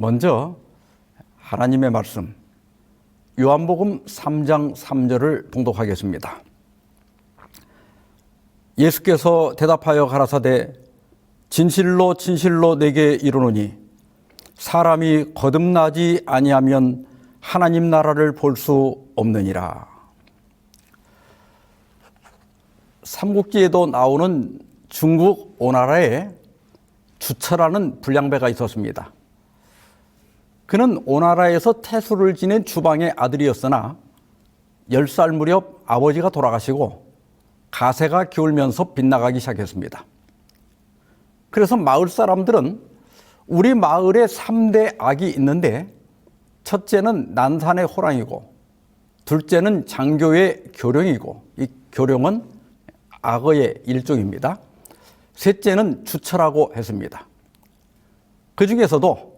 먼저 하나님의 말씀 요한복음 3장 3절을 봉독하겠습니다. 예수께서 대답하여 가라사대 진실로 진실로 내게 이르노니 사람이 거듭나지 아니하면 하나님 나라를 볼 수 없느니라. 삼국지에도 나오는 중국 오나라에 주처라는 불량배가 있었습니다. 그는 오나라에서 태수를 지낸 주방의 아들이었으나 10살 무렵 아버지가 돌아가시고 가세가 기울면서 빗나가기 시작했습니다. 그래서 마을 사람들은 우리 마을에 3대 악이 있는데 첫째는 난산의 호랑이고 둘째는 장교의 교령이고 이 교령은 악어의 일종입니다. 셋째는 주처라고 했습니다. 그 중에서도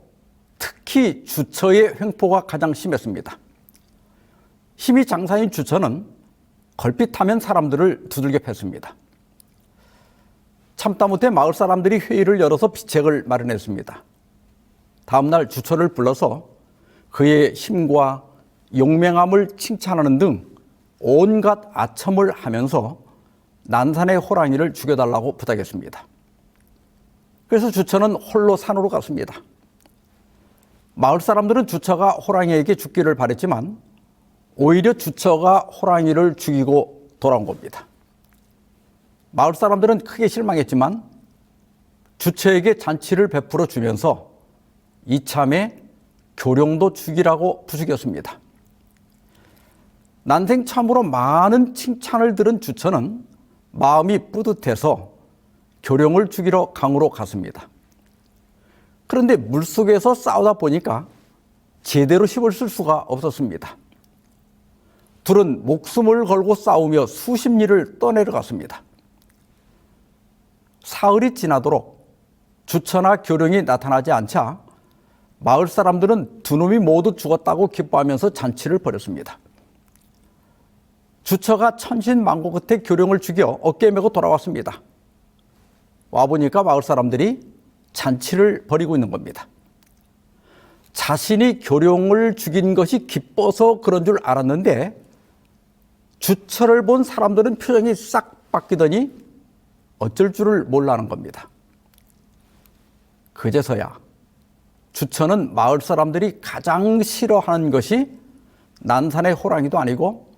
특히 주처의 횡포가 가장 심했습니다. 힘이 장사인 주처는 걸핏하면 사람들을 두들겨 팼습니다. 참다 못해 마을 사람들이 회의를 열어서 비책을 마련했습니다. 다음날 주처를 불러서 그의 힘과 용맹함을 칭찬하는 등 온갖 아첨을 하면서 난산의 호랑이를 죽여달라고 부탁했습니다. 그래서 주처는 홀로 산으로 갔습니다. 마을 사람들은 주처가 호랑이에게 죽기를 바랬지만 오히려 주처가 호랑이를 죽이고 돌아온 겁니다. 마을 사람들은 크게 실망했지만 주처에게 잔치를 베풀어 주면서 이참에 교령도 죽이라고 부추겼습니다. 난생 처음으로 많은 칭찬을 들은 주처는 마음이 뿌듯해서 교령을 죽이러 강으로 갔습니다. 그런데 물속에서 싸우다 보니까 제대로 힘을 쓸 수가 없었습니다. 둘은 목숨을 걸고 싸우며 수십 리를 떠내려갔습니다. 사흘이 지나도록 주처나 교령이 나타나지 않자 마을 사람들은 두 놈이 모두 죽었다고 기뻐하면서 잔치를 벌였습니다. 주처가 천신만고 끝에 교령을 죽여 어깨에 메고 돌아왔습니다. 와보니까 마을 사람들이 잔치를 벌이고 있는 겁니다. 자신이 교령을 죽인 것이 기뻐서 그런 줄 알았는데 주처를 본 사람들은 표정이 싹 바뀌더니 어쩔 줄을 몰라하는 겁니다. 그제서야 주처는 마을 사람들이 가장 싫어하는 것이 난산의 호랑이도 아니고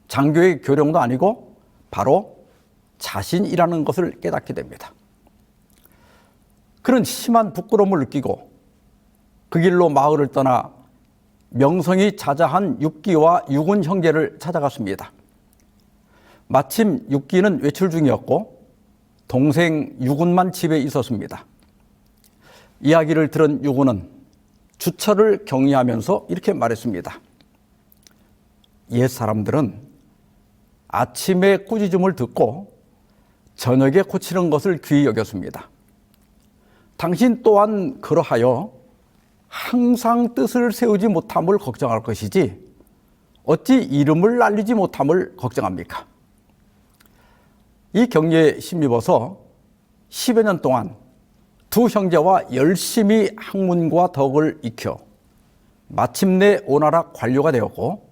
장교의 교령도 아니고 바로 자신이라는 것을 깨닫게 됩니다. 그는 심한 부끄러움을 느끼고 그 길로 마을을 떠나 명성이 자자한 육기와 육은 형제를 찾아갔습니다. 마침 육기는 외출 중이었고 동생 육은만 집에 있었습니다. 이야기를 들은 육은은 주처를 격려하면서 이렇게 말했습니다. 옛 사람들은 아침에 꾸짖음을 듣고 저녁에 고치는 것을 귀히 여겼습니다. 당신 또한 그러하여 항상 뜻을 세우지 못함을 걱정할 것이지 어찌 이름을 날리지 못함을 걱정합니까? 이 격려에 힘입어서 10여 년 동안 두 형제와 열심히 학문과 덕을 익혀 마침내 오나라 관료가 되었고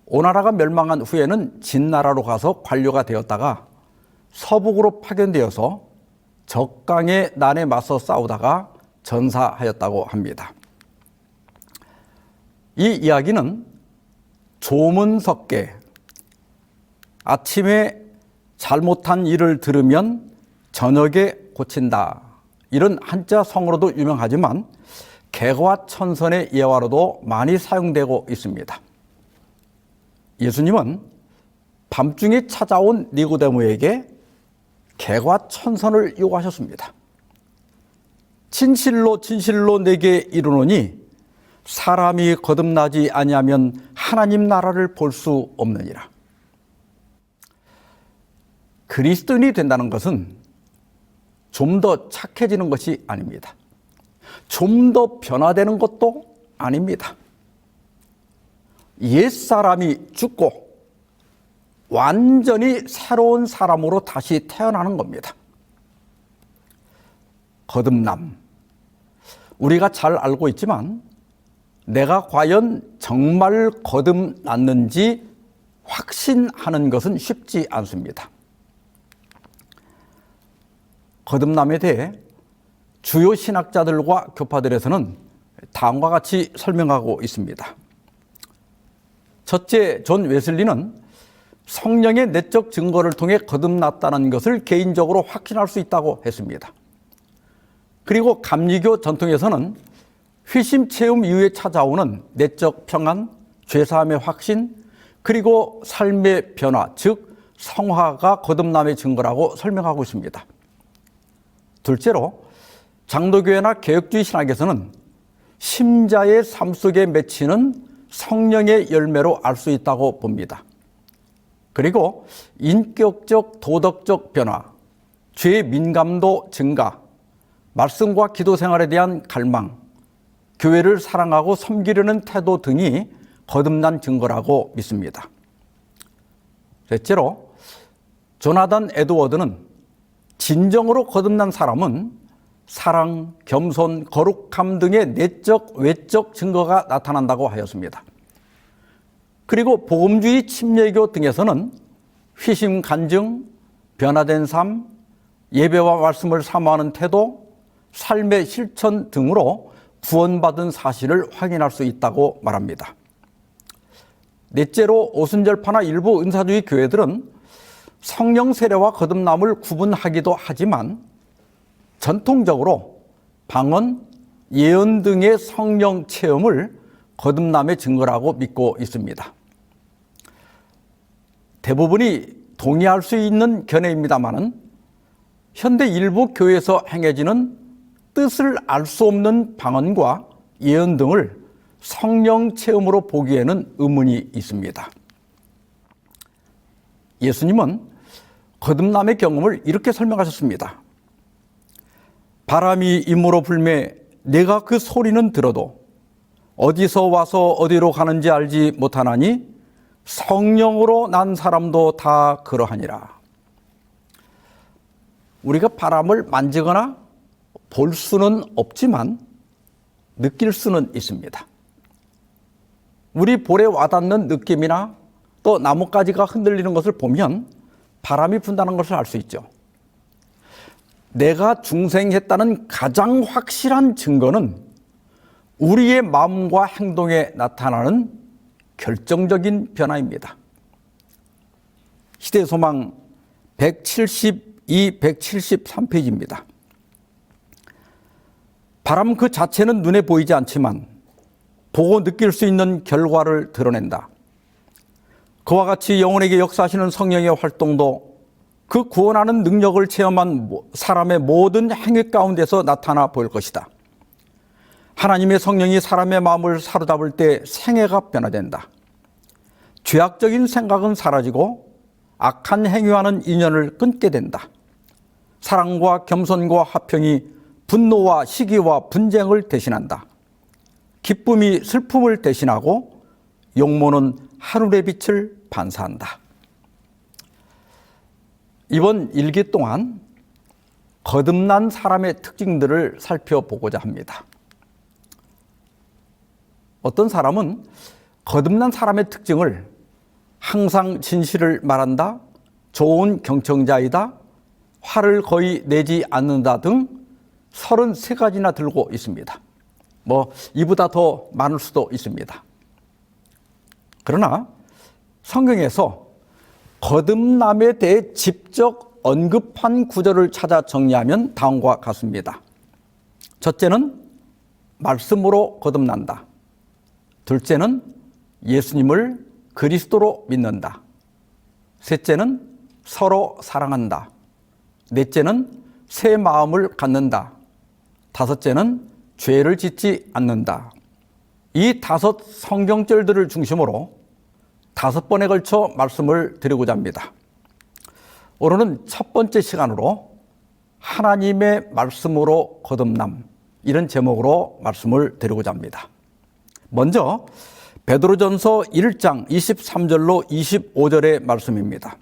오나라가 멸망한 후에는 진나라로 가서 관료가 되었다가 서북으로 파견되어서 적강의 난에 맞서 싸우다가 전사하였다고 합니다. 이 이야기는 조문석계, 아침에 잘못한 일을 들으면 저녁에 고친다, 이런 한자 성어로도 유명하지만 개과천선의 예화로도 많이 사용되고 있습니다. 예수님은 밤중에 찾아온 니고데모에게 개과천선을 요구하셨습니다. 진실로 진실로 내게 이르노니 사람이 거듭나지 아니하면 하나님 나라를 볼 수 없느니라. 그리스도인이 된다는 것은 좀 더 착해지는 것이 아닙니다. 좀 더 변화되는 것도 아닙니다. 옛사람이 죽고 완전히 새로운 사람으로 다시 태어나는 겁니다. 거듭남. 우리가 잘 알고 있지만 내가 과연 정말 거듭났는지 확신하는 것은 쉽지 않습니다. 거듭남에 대해 주요 신학자들과 교파들에서는 다음과 같이 설명하고 있습니다. 첫째, 존 웨슬리는 성령의 내적 증거를 통해 거듭났다는 것을 개인적으로 확신할 수 있다고 했습니다. 그리고 감리교 전통에서는 회심 체험 이후에 찾아오는 내적 평안, 죄사함의 확신, 그리고 삶의 변화, 즉 성화가 거듭남의 증거라고 설명하고 있습니다. 둘째로 장로교회나 개혁주의 신학에서는 심자의 삶 속에 맺히는 성령의 열매로 알 수 있다고 봅니다. 그리고 인격적, 도덕적 변화, 죄의 민감도 증가, 말씀과 기도 생활에 대한 갈망, 교회를 사랑하고 섬기려는 태도 등이 거듭난 증거라고 믿습니다. 셋째로 조나단 에드워드는 진정으로 거듭난 사람은 사랑, 겸손, 거룩함 등의 내적, 외적 증거가 나타난다고 하였습니다. 그리고 복음주의 침례교 등에서는 회심 간증, 변화된 삶, 예배와 말씀을 사모하는 태도, 삶의 실천 등으로 구원받은 사실을 확인할 수 있다고 말합니다. 넷째로 오순절파나 일부 은사주의 교회들은 성령 세례와 거듭남을 구분하기도 하지만 전통적으로 방언, 예언 등의 성령 체험을 거듭남의 증거라고 믿고 있습니다. 대부분이 동의할 수 있는 견해입니다마는 현대 일부 교회에서 행해지는 뜻을 알 수 없는 방언과 예언 등을 성령 체험으로 보기에는 의문이 있습니다. 예수님은 거듭남의 경험을 이렇게 설명하셨습니다. 바람이 임으로 불매 내가 그 소리는 들어도 어디서 와서 어디로 가는지 알지 못하나니 성령으로 난 사람도 다 그러하니라. 우리가 바람을 만지거나 볼 수는 없지만 느낄 수는 있습니다. 우리 볼에 와닿는 느낌이나 또 나뭇가지가 흔들리는 것을 보면 바람이 분다는 것을 알 수 있죠. 내가 중생했다는 가장 확실한 증거는 우리의 마음과 행동에 나타나는 결정적인 변화입니다. 시대소망 172, 173페이지입니다. 바람 그 자체는 눈에 보이지 않지만 보고 느낄 수 있는 결과를 드러낸다. 그와 같이 영혼에게 역사하시는 성령의 활동도 그 구원하는 능력을 체험한 사람의 모든 행위 가운데서 나타나 보일 것이다. 하나님의 성령이 사람의 마음을 사로잡을 때 생애가 변화된다. 죄악적인 생각은 사라지고 악한 행위와는 인연을 끊게 된다. 사랑과 겸손과 화평이 분노와 시기와 분쟁을 대신한다. 기쁨이 슬픔을 대신하고 용모는 하늘의 빛을 반사한다. 이번 일기 동안 거듭난 사람의 특징들을 살펴보고자 합니다. 어떤 사람은 거듭난 사람의 특징을 항상 진실을 말한다, 좋은 경청자이다, 화를 거의 내지 않는다 등 33가지나 들고 있습니다. 이보다 더 많을 수도 있습니다. 그러나 성경에서 거듭남에 대해 직접 언급한 구절을 찾아 정리하면 다음과 같습니다. 첫째는 말씀으로 거듭난다. 둘째는 예수님을 그리스도로 믿는다. 셋째는 서로 사랑한다. 넷째는 새 마음을 갖는다. 다섯째는 죄를 짓지 않는다. 이 5 성경절들을 중심으로 5번에 걸쳐 말씀을 드리고자 합니다. 오늘은 첫 번째 시간으로 하나님의 말씀으로 거듭남, 이런 제목으로 말씀을 드리고자 합니다. 먼저 베드로전서 1장 23절로 25절의 말씀입니다.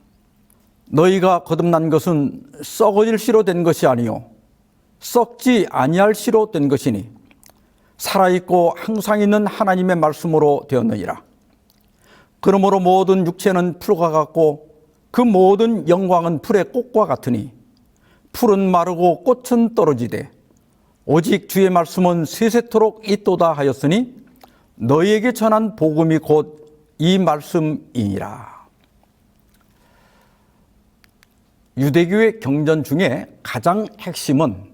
너희가 거듭난 것은 썩어질 씨로 된 것이 아니요 썩지 아니할 씨로 된 것이니 살아있고 항상 있는 하나님의 말씀으로 되었느니라. 그러므로 모든 육체는 풀과 같고 그 모든 영광은 풀의 꽃과 같으니 풀은 마르고 꽃은 떨어지되 오직 주의 말씀은 세세토록 있도다 하였으니 너희에게 전한 복음이 곧 이 말씀이니라. 유대교의 경전 중에 가장 핵심은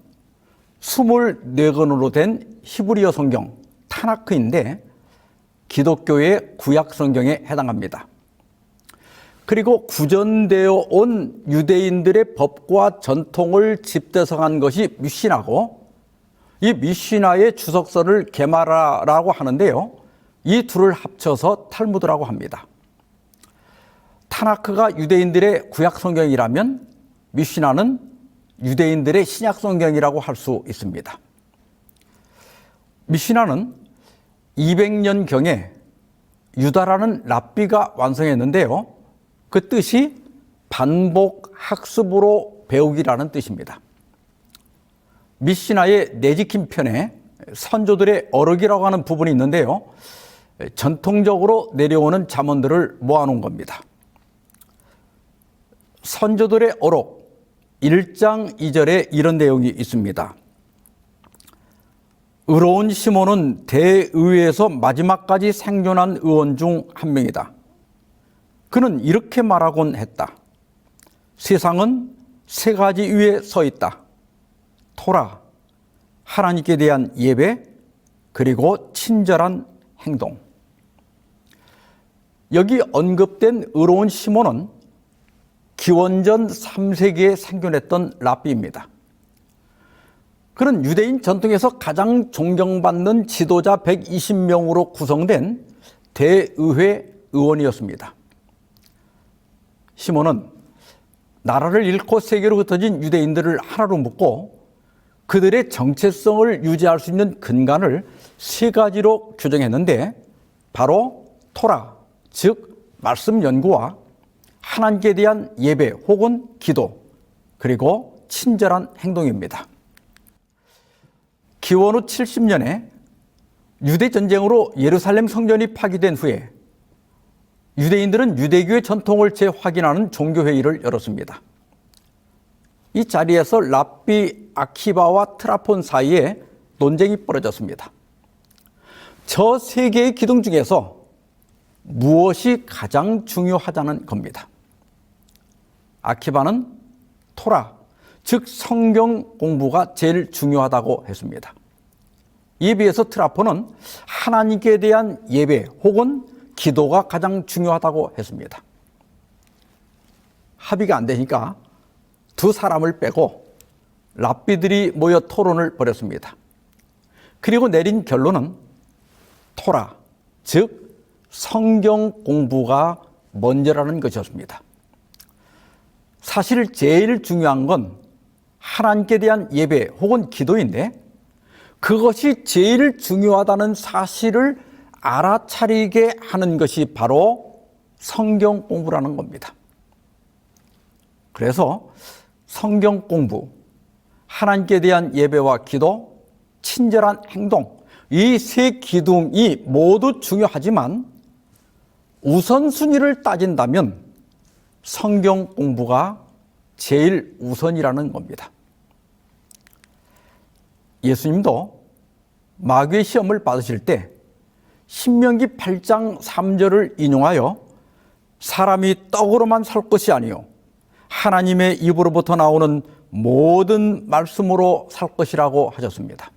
24권으로 된 히브리어 성경 타나크인데 기독교의 구약 성경에 해당합니다. 그리고 구전되어 온 유대인들의 법과 전통을 집대성한 것이 미시나고 이 미시나의 주석서를 게마라라고 하는데요. 이 둘을 합쳐서 탈무드라고 합니다. 타나크가 유대인들의 구약 성경이라면 미시나는 유대인들의 신약 성경이라고 할 수 있습니다. 미시나는 200년경에 유다라는 랍비가 완성했는데요. 그 뜻이 반복 학습으로 배우기라는 뜻입니다. 미시나의 내지킨 편에 선조들의 어록이라고 하는 부분이 있는데요. 전통적으로 내려오는 잠언들을 모아놓은 겁니다. 선조들의 어록 1장 2절에 이런 내용이 있습니다. 의로운 시몬은 대의회에서 마지막까지 생존한 의원 중 한 명이다. 그는 이렇게 말하곤 했다. 세상은 세 가지 위에 서 있다. 토라, 하나님께 대한 예배, 그리고 친절한 행동. 여기 언급된 의로운 시몬은 기원전 3세기에 생존했던 랍비입니다. 그는 유대인 전통에서 가장 존경받는 지도자 120명으로 구성된 대의회 의원이었습니다. 시몬은 나라를 잃고 세계로 흩어진 유대인들을 하나로 묶고 그들의 정체성을 유지할 수 있는 근간을 세 가지로 규정했는데 바로 토라, 즉 말씀 연구와 하나님께 대한 예배 혹은 기도, 그리고 친절한 행동입니다. 기원 후 70년에 유대 전쟁으로 예루살렘 성전이 파괴된 후에 유대인들은 유대교의 전통을 재확인하는 종교회의를 열었습니다. 이 자리에서 랍비 아키바와 트라폰 사이에 논쟁이 벌어졌습니다. 저 세 개의 기둥 중에서 무엇이 가장 중요하다는 겁니다. 아키바는 토라, 즉 성경 공부가 제일 중요하다고 했습니다. 이에 비해서 트라폰은 하나님께 대한 예배 혹은 기도가 가장 중요하다고 했습니다. 합의가 안 되니까 두 사람을 빼고 랍비들이 모여 토론을 벌였습니다. 그리고 내린 결론은 토라, 즉 성경 공부가 먼저라는 것이었습니다. 사실 제일 중요한 건 하나님께 대한 예배 혹은 기도인데 그것이 제일 중요하다는 사실을 알아차리게 하는 것이 바로 성경 공부라는 겁니다. 그래서 성경 공부, 하나님께 대한 예배와 기도, 친절한 행동, 이 세 기둥이 모두 중요하지만 우선순위를 따진다면 성경 공부가 제일 우선이라는 겁니다. 예수님도 마귀의 시험을 받으실 때 신명기 8장 3절을 인용하여 사람이 떡으로만 살 것이 아니요 하나님의 입으로부터 나오는 모든 말씀으로 살 것이라고 하셨습니다.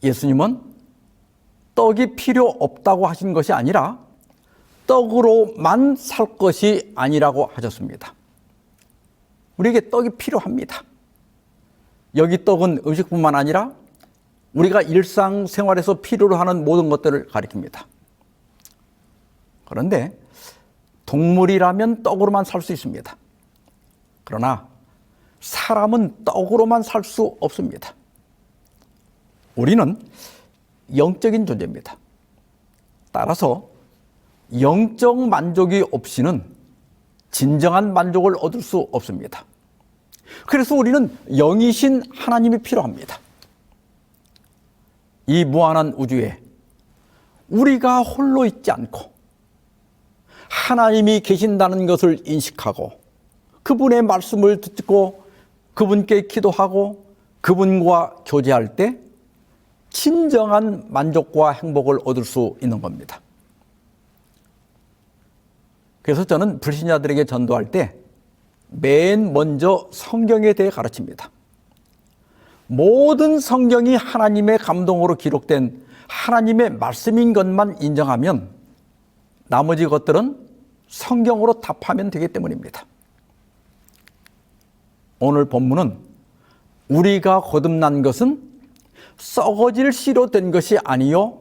예수님은 떡이 필요 없다고 하신 것이 아니라 떡으로만 살 것이 아니라고 하셨습니다. 우리에게 떡이 필요합니다. 여기 떡은 음식뿐만 아니라 우리가 일상생활에서 필요로 하는 모든 것들을 가리킵니다. 그런데 동물이라면 떡으로만 살 수 있습니다. 그러나 사람은 떡으로만 살 수 없습니다. 우리는 영적인 존재입니다. 따라서 영적 만족이 없이는 진정한 만족을 얻을 수 없습니다. 그래서 우리는 영이신 하나님이 필요합니다. 이 무한한 우주에 우리가 홀로 있지 않고 하나님이 계신다는 것을 인식하고 그분의 말씀을 듣고 그분께 기도하고 그분과 교제할 때 진정한 만족과 행복을 얻을 수 있는 겁니다. 그래서 저는 불신자들에게 전도할 때 맨 먼저 성경에 대해 가르칩니다. 모든 성경이 하나님의 감동으로 기록된 하나님의 말씀인 것만 인정하면 나머지 것들은 성경으로 답하면 되기 때문입니다. 오늘 본문은 우리가 거듭난 것은 썩어질 씨로 된 것이 아니요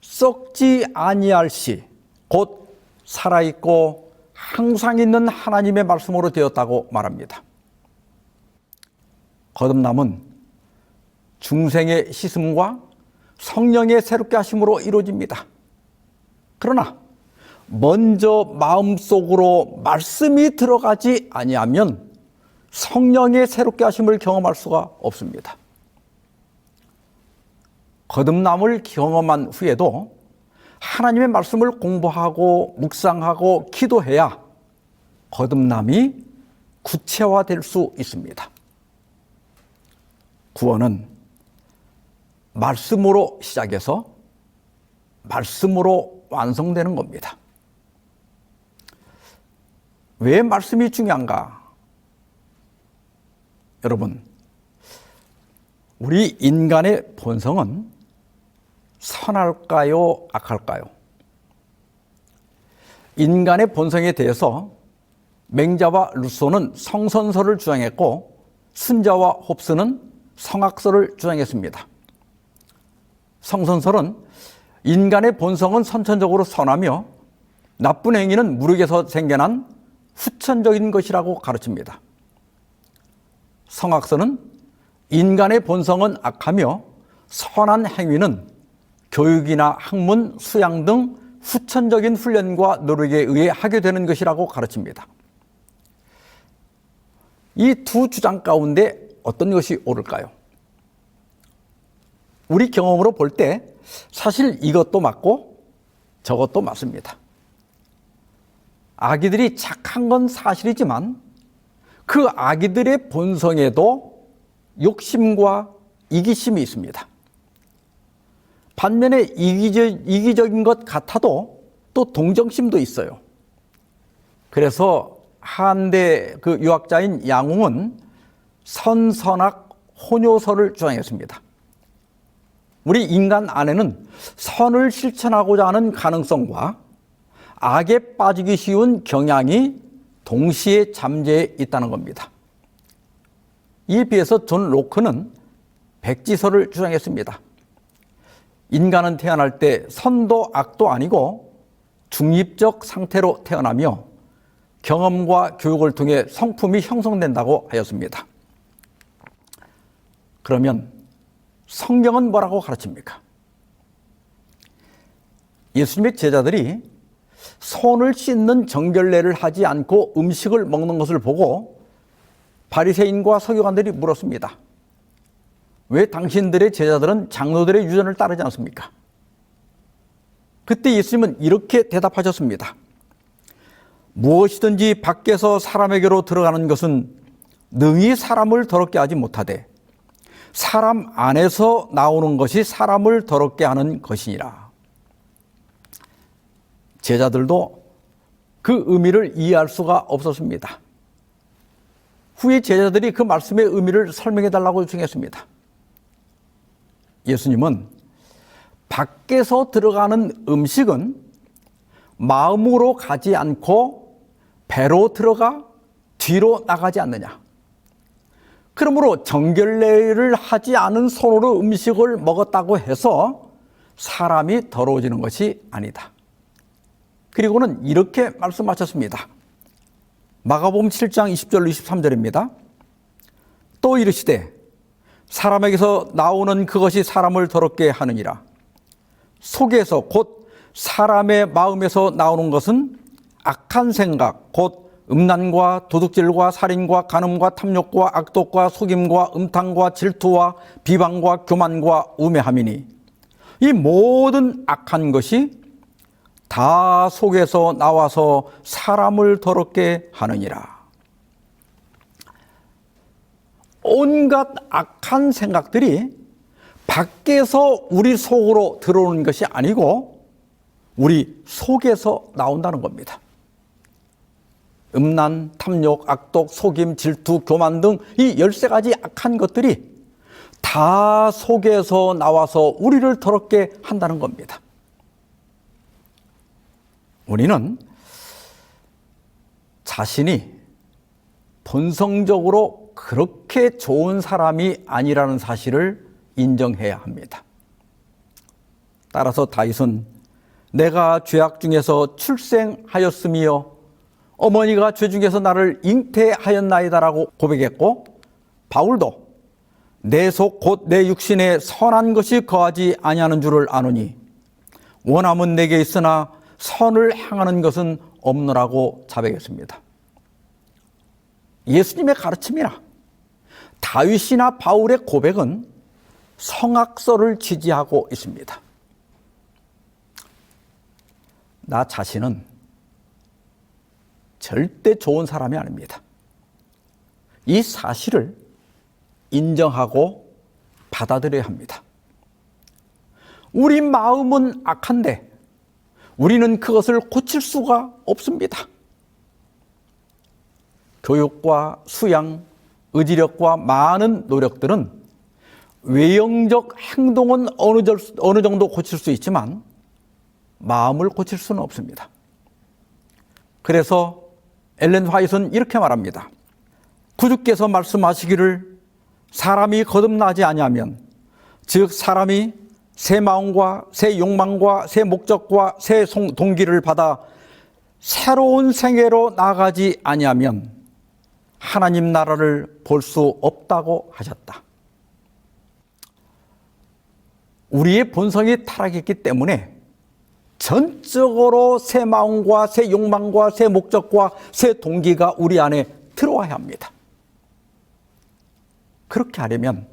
썩지 아니할 씨, 곧 살아있고 항상 있는 하나님의 말씀으로 되었다고 말합니다. 거듭남은 중생의 씻음과 성령의 새롭게 하심으로 이루어집니다. 그러나 먼저 마음속으로 말씀이 들어가지 아니하면 성령의 새롭게 하심을 경험할 수가 없습니다. 거듭남을 경험한 후에도 하나님의 말씀을 공부하고 묵상하고 기도해야 거듭남이 구체화될 수 있습니다. 구원은 말씀으로 시작해서 말씀으로 완성되는 겁니다. 왜 말씀이 중요한가? 여러분, 우리 인간의 본성은 선할까요? 악할까요? 인간의 본성에 대해서 맹자와 루소는 성선설을 주장했고 순자와 홉스는 성악설을 주장했습니다. 성선설은 인간의 본성은 선천적으로 선하며 나쁜 행위는 무력에서 생겨난 후천적인 것이라고 가르칩니다. 성악설은 인간의 본성은 악하며 선한 행위는 교육이나 학문, 수양 등 후천적인 훈련과 노력에 의해 하게 되는 것이라고 가르칩니다. 이 두 주장 가운데 어떤 것이 옳을까요? 우리 경험으로 볼 때 사실 이것도 맞고 저것도 맞습니다. 아기들이 착한 건 사실이지만 그 아기들의 본성에도 욕심과 이기심이 있습니다. 반면에 이기적인 것 같아도 또 동정심도 있어요. 그래서 한대 그 유학자인 양웅은 선선악 혼요설을 주장했습니다. 우리 인간 안에는 선을 실천하고자 하는 가능성과 악에 빠지기 쉬운 경향이 동시에 잠재해 있다는 겁니다. 이에 비해서 존 로크는 백지설을 주장했습니다. 인간은 태어날 때 선도 악도 아니고 중립적 상태로 태어나며 경험과 교육을 통해 성품이 형성된다고 하였습니다. 그러면 성경은 뭐라고 가르칩니까? 예수님의 제자들이 손을 씻는 정결례를 하지 않고 음식을 먹는 것을 보고 바리새인과 서기관들이 물었습니다. 왜 당신들의 제자들은 장로들의 유전을 따르지 않습니까? 그때 예수님은 이렇게 대답하셨습니다. 무엇이든지 밖에서 사람에게로 들어가는 것은 능히 사람을 더럽게 하지 못하되 사람 안에서 나오는 것이 사람을 더럽게 하는 것이니라. 제자들도 그 의미를 이해할 수가 없었습니다. 후에 제자들이 그 말씀의 의미를 설명해 달라고 요청했습니다. 예수님은 밖에서 들어가는 음식은 마음으로 가지 않고 배로 들어가 뒤로 나가지 않느냐. 그러므로 정결례를 하지 않은 손으로 음식을 먹었다고 해서 사람이 더러워지는 것이 아니다. 그리고는 이렇게 말씀하셨습니다. 마가복음 7장 20절 23절입니다. 또 이르시되 사람에게서 나오는 그것이 사람을 더럽게 하느니라. 속에서 곧 사람의 마음에서 나오는 것은 악한 생각, 곧 음란과 도둑질과 살인과 간음과 탐욕과 악독과 속임과 음탕과 질투와 비방과 교만과 우매함이니 이 모든 악한 것이 다 속에서 나와서 사람을 더럽게 하느니라. 온갖 악한 생각들이 밖에서 우리 속으로 들어오는 것이 아니고 우리 속에서 나온다는 겁니다. 음란, 탐욕, 악독, 속임, 질투, 교만 등 이 13가지 악한 것들이 다 속에서 나와서 우리를 더럽게 한다는 겁니다. 우리는 자신이 본성적으로 그렇게 좋은 사람이 아니라는 사실을 인정해야 합니다. 따라서 다윗은 내가 죄악 중에서 출생하였으며 어머니가 죄 중에서 나를 잉태하였나이다라고 고백했고, 바울도 내 속 곧 내 육신에 선한 것이 거하지 아니하는 줄을 아노니 원함은 내게 있으나 선을 행하는 것은 없노라고 자백했습니다. 예수님의 가르침이나 다윗이나 바울의 고백은 성악설을 지지하고 있습니다. 나 자신은 절대 좋은 사람이 아닙니다. 이 사실을 인정하고 받아들여야 합니다. 우리 마음은 악한데 우리는 그것을 고칠 수가 없습니다. 교육과 수양, 의지력과 많은 노력들은 외형적 행동은 어느 정도 고칠 수 있지만 마음을 고칠 수는 없습니다. 그래서 엘렌 화이트는 이렇게 말합니다. 구주께서 말씀하시기를 사람이 거듭나지 아니하면, 즉 사람이 새 마음과 새 욕망과 새 목적과 새 동기를 받아 새로운 생애로 나아가지 아니하면 하나님 나라를 볼 수 없다고 하셨다. 우리의 본성이 타락했기 때문에 전적으로 새 마음과 새 욕망과 새 목적과 새 동기가 우리 안에 들어와야 합니다. 그렇게 하려면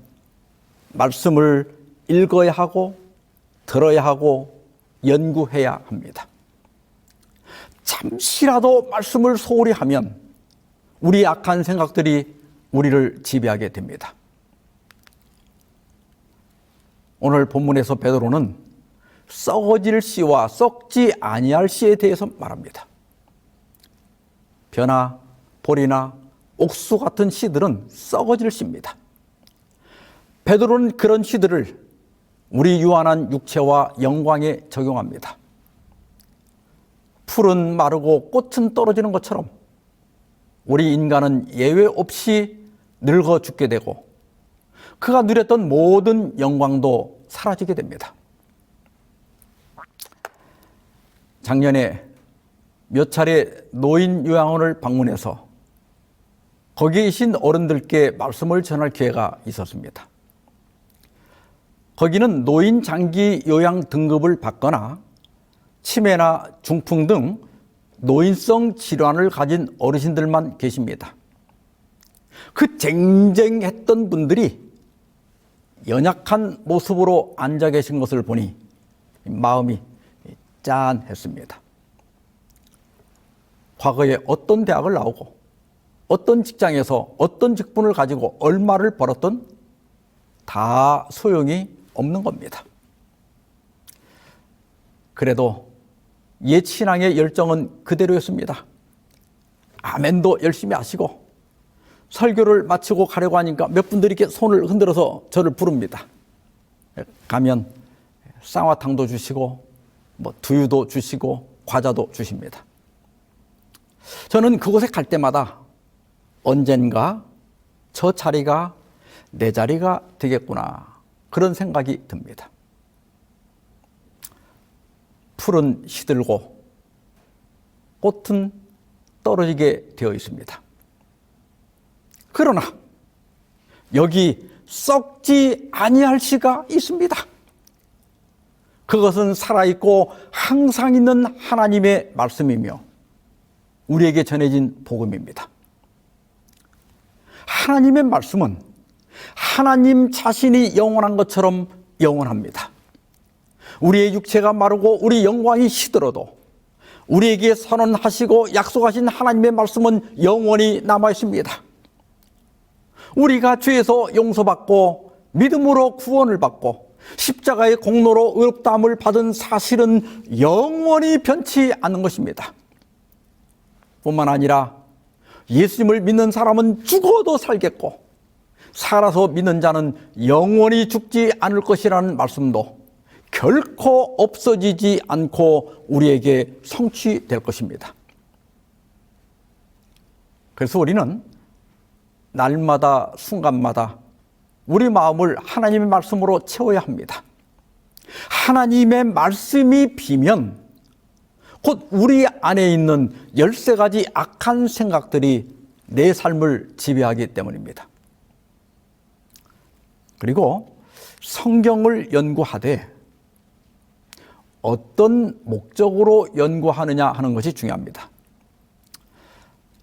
말씀을 읽어야 하고 들어야 하고 연구해야 합니다. 잠시라도 말씀을 소홀히 하면 우리 악한 생각들이 우리를 지배하게 됩니다. 오늘 본문에서 베드로는 썩어질 씨와 썩지 아니할 씨에 대해서 말합니다. 벼나 보리나 옥수 같은 씨들은 썩어질 씨입니다. 베드로는 그런 씨들을 우리 유한한 육체와 영광에 적용합니다. 풀은 마르고 꽃은 떨어지는 것처럼 우리 인간은 예외 없이 늙어 죽게 되고 그가 누렸던 모든 영광도 사라지게 됩니다. 작년에 몇 차례 노인 요양원을 방문해서 거기에 계신 어른들께 말씀을 전할 기회가 있었습니다. 거기는 노인 장기 요양 등급을 받거나 치매나 중풍 등 노인성 질환을 가진 어르신들만 계십니다. 그 쟁쟁했던 분들이 연약한 모습으로 앉아 계신 것을 보니 마음이 짠했습니다. 과거에 어떤 대학을 나오고 어떤 직장에서 어떤 직분을 가지고 얼마를 벌었던 다 소용이 없는 겁니다. 그래도 옛 신앙의 열정은 그대로였습니다. 아멘도 열심히 하시고 설교를 마치고 가려고 하니까 몇 분들이 이렇게 손을 흔들어서 저를 부릅니다. 가면 쌍화탕도 주시고 두유도 주시고 과자도 주십니다. 저는 그곳에 갈 때마다 언젠가 저 자리가 내 자리가 되겠구나, 그런 생각이 듭니다. 풀은 시들고 꽃은 떨어지게 되어 있습니다. 그러나 여기 썩지 아니할 씨가 있습니다. 그것은 살아있고 항상 있는 하나님의 말씀이며 우리에게 전해진 복음입니다. 하나님의 말씀은 하나님 자신이 영원한 것처럼 영원합니다. 우리의 육체가 마르고 우리 영광이 시들어도 우리에게 선언하시고 약속하신 하나님의 말씀은 영원히 남아 있습니다. 우리가 죄에서 용서받고 믿음으로 구원을 받고 십자가의 공로로 의롭다함을 받은 사실은 영원히 변치 않는 것입니다. 뿐만 아니라 예수님을 믿는 사람은 죽어도 살겠고 살아서 믿는 자는 영원히 죽지 않을 것이라는 말씀도 결코 없어지지 않고 우리에게 성취될 것입니다. 그래서 우리는 날마다 순간마다 우리 마음을 하나님의 말씀으로 채워야 합니다. 하나님의 말씀이 비면 곧 우리 안에 있는 13가지 악한 생각들이 내 삶을 지배하기 때문입니다. 그리고 성경을 연구하되 어떤 목적으로 연구하느냐 하는 것이 중요합니다.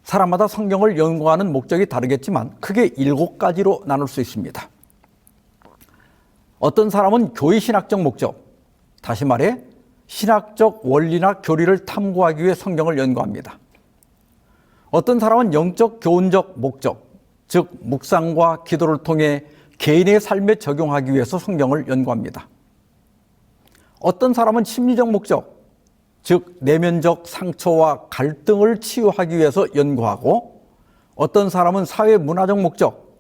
사람마다 성경을 연구하는 목적이 다르겠지만 크게 7가지로 나눌 수 있습니다. 어떤 사람은 교회 신학적 목적, 다시 말해 신학적 원리나 교리를 탐구하기 위해 성경을 연구합니다. 어떤 사람은 영적 교훈적 목적, 즉 묵상과 기도를 통해 개인의 삶에 적용하기 위해서 성경을 연구합니다. 어떤 사람은 심리적 목적, 즉 내면적 상처와 갈등을 치유하기 위해서 연구하고, 어떤 사람은 사회 문화적 목적,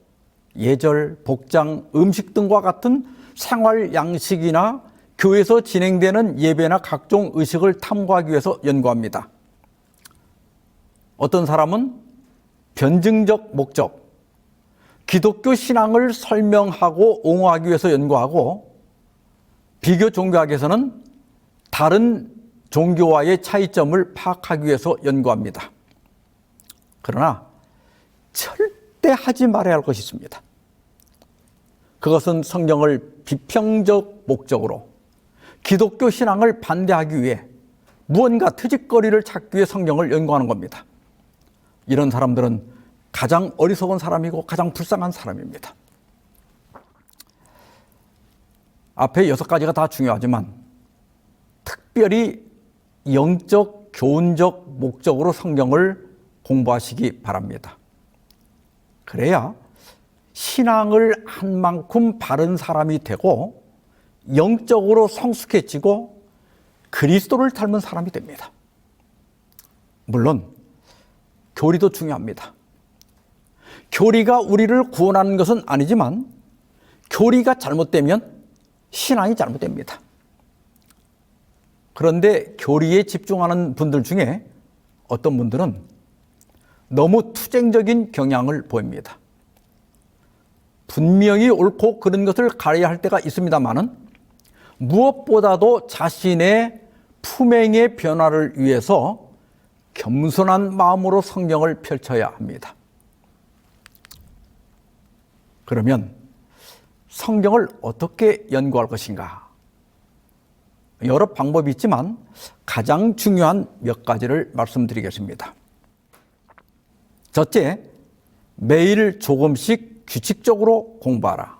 예절, 복장, 음식 등과 같은 생활 양식이나 교회에서 진행되는 예배나 각종 의식을 탐구하기 위해서 연구합니다. 어떤 사람은 변증적 목적, 기독교 신앙을 설명하고 옹호하기 위해서 연구하고, 비교 종교학에서는 다른 종교와의 차이점을 파악하기 위해서 연구합니다. 그러나 절대 하지 말아야 할 것이 있습니다. 그것은 성경을 비평적 목적으로 기독교 신앙을 반대하기 위해 무언가 트집거리를 찾기 위해 성경을 연구하는 겁니다. 이런 사람들은 가장 어리석은 사람이고 가장 불쌍한 사람입니다. 앞에 6가지가 다 중요하지만 특별히 영적, 교훈적 목적으로 성경을 공부하시기 바랍니다. 그래야 신앙을 한 만큼 바른 사람이 되고 영적으로 성숙해지고 그리스도를 닮은 사람이 됩니다. 물론 교리도 중요합니다. 교리가 우리를 구원하는 것은 아니지만 교리가 잘못되면 신앙이 잘못됩니다. 그런데 교리에 집중하는 분들 중에 어떤 분들은 너무 투쟁적인 경향을 보입니다. 분명히 옳고 그른 것을 가려야 할 때가 있습니다만은 무엇보다도 자신의 품행의 변화를 위해서 겸손한 마음으로 성경을 펼쳐야 합니다. 그러면 성경을 어떻게 연구할 것인가? 여러 방법이 있지만 가장 중요한 몇 가지를 말씀드리겠습니다. 첫째, 매일 조금씩 규칙적으로 공부하라.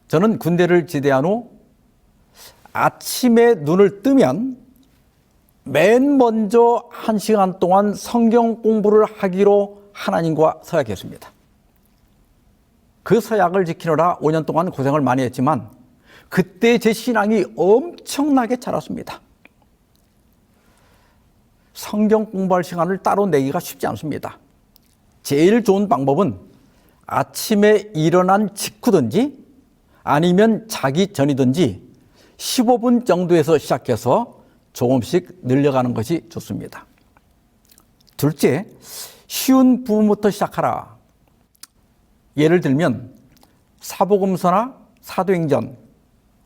저는 군대를 지대한 후 아침에 눈을 뜨면 맨 먼저 1시간 동안 성경 공부를 하기로 하나님과 서약했습니다. 그 서약을 지키느라 5년 동안 고생을 많이 했지만 그때 제 신앙이 엄청나게 자랐습니다. 성경 공부할 시간을 따로 내기가 쉽지 않습니다. 제일 좋은 방법은 아침에 일어난 직후든지 아니면 자기 전이든지 15분 정도에서 시작해서 조금씩 늘려가는 것이 좋습니다. 둘째, 쉬운 부분부터 시작하라. 예를 들면 사복음서나 사도행전,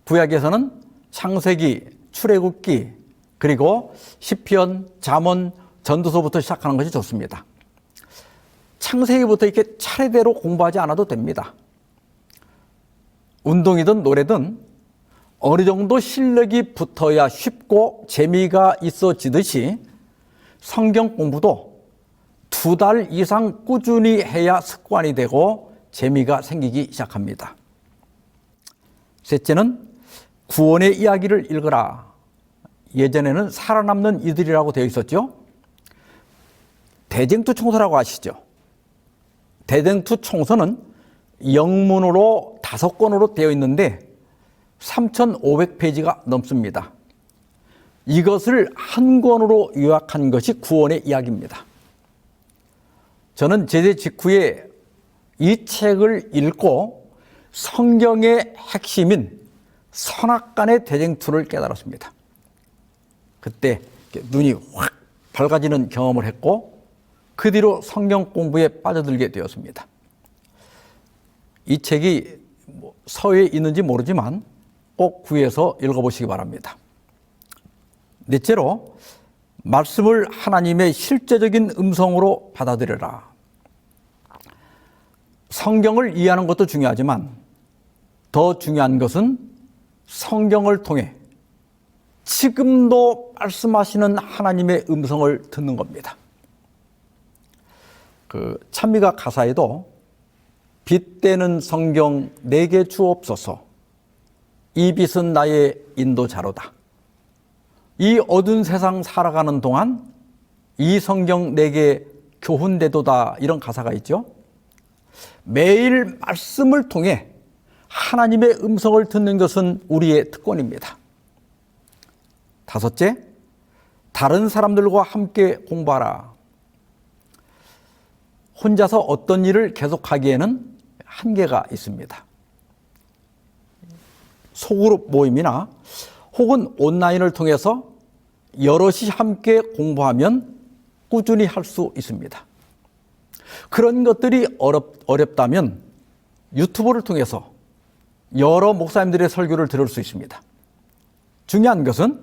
구약에서는 창세기, 출애굽기, 그리고 시편, 잠언, 전도서부터 시작하는 것이 좋습니다. 창세기부터 이렇게 차례대로 공부하지 않아도 됩니다. 운동이든 노래든 어느 정도 실력이 붙어야 쉽고 재미가 있어지듯이 성경 공부도 2달 이상 꾸준히 해야 습관이 되고 재미가 생기기 시작합니다. 셋째는 구원의 이야기를 읽어라. 예전에는 살아남는 이들이라고 되어 있었죠. 대쟁투 총서라고 아시죠? 대쟁투 총서는 영문으로 5권으로 되어 있는데 3,500페이지가 넘습니다. 이것을 한 권으로 요약한 것이 구원의 이야기입니다. 저는 제대 직후에 이 책을 읽고 성경의 핵심인 선악간의 대쟁투를 깨달았습니다. 그때 눈이 확 밝아지는 경험을 했고 그 뒤로 성경 공부에 빠져들게 되었습니다. 이 책이 서예에 있는지 모르지만 꼭 구해서 읽어보시기 바랍니다. 넷째로, 말씀을 하나님의 실제적인 음성으로 받아들여라. 성경을 이해하는 것도 중요하지만 더 중요한 것은 성경을 통해 지금도 말씀하시는 하나님의 음성을 듣는 겁니다. 찬미가 가사에도 빛되는 성경 내게 주옵소서, 이 빛은 나의 인도자로다. 이 어두운 세상 살아가는 동안 이 성경 내게 교훈되도다, 이런 가사가 있죠. 매일 말씀을 통해 하나님의 음성을 듣는 것은 우리의 특권입니다. 다섯째, 다른 사람들과 함께 공부하라. 혼자서 어떤 일을 계속하기에는 한계가 있습니다. 소그룹 모임이나 혹은 온라인을 통해서 여럿이 함께 공부하면 꾸준히 할 수 있습니다. 그런 것들이 어렵다면 유튜브를 통해서 여러 목사님들의 설교를 들을 수 있습니다. 중요한 것은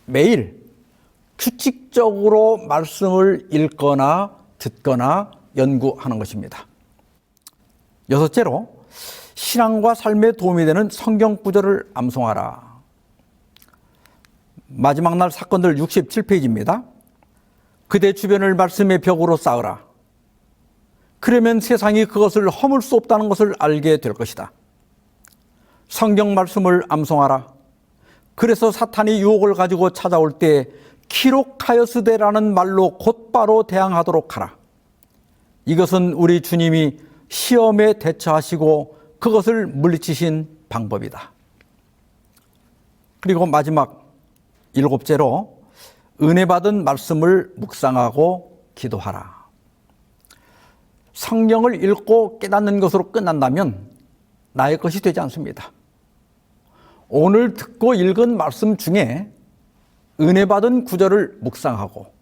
매일 규칙적으로 말씀을 읽거나 듣거나 연구하는 것입니다. 여섯째로, 신앙과 삶에 도움이 되는 성경 구절을 암송하라. 마지막 날 사건들 67페이지입니다. 그대 주변을 말씀의 벽으로 쌓으라. 그러면 세상이 그것을 허물 수 없다는 것을 알게 될 것이다. 성경 말씀을 암송하라. 그래서 사탄이 유혹을 가지고 찾아올 때 기록하였으되라는 말로 곧바로 대항하도록 하라. 이것은 우리 주님이 시험에 대처하시고 그것을 물리치신 방법이다. 그리고 마지막 7째로, 은혜 받은 말씀을 묵상하고 기도하라. 성경을 읽고 깨닫는 것으로 끝난다면 나의 것이 되지 않습니다. 오늘 듣고 읽은 말씀 중에 은혜 받은 구절을 묵상하고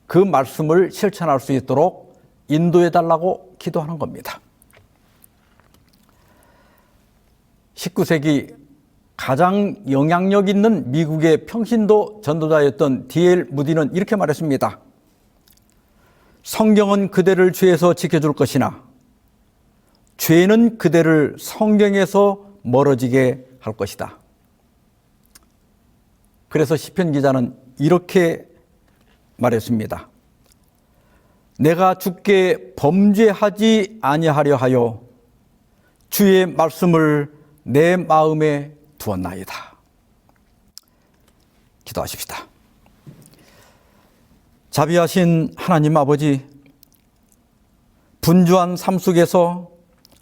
그 말씀을 실천할 수 있도록 인도해 달라고 기도하는 겁니다. 19세기 가장 영향력 있는 미국의 평신도 전도자였던 D.L. 무디는 이렇게 말했습니다. 성경은 그대를 죄에서 지켜줄 것이나 죄는 그대를 성경에서 멀어지게 할 것이다. 그래서 시편 기자는 이렇게 말했습니다. 내가 주께 범죄하지 아니하려 하여 주의 말씀을 내 마음에 두었나이다. 기도하십시다. 자비하신 하나님 아버지, 분주한 삶 속에서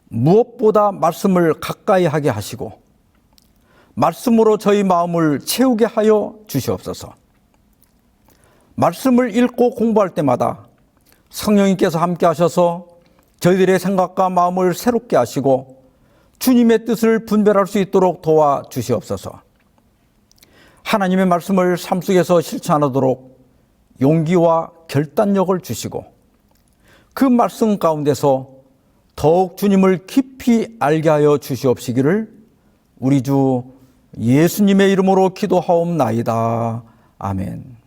무엇보다 말씀을 가까이 하게 하시고 말씀으로 저희 마음을 채우게 하여 주시옵소서. 말씀을 읽고 공부할 때마다 성령님께서 함께 하셔서 저희들의 생각과 마음을 새롭게 하시고 주님의 뜻을 분별할 수 있도록 도와주시옵소서. 하나님의 말씀을 삶 속에서 실천하도록 용기와 결단력을 주시고 그 말씀 가운데서 더욱 주님을 깊이 알게 하여 주시옵시기를 우리 주 예수님의 이름으로 기도하옵나이다. 아멘.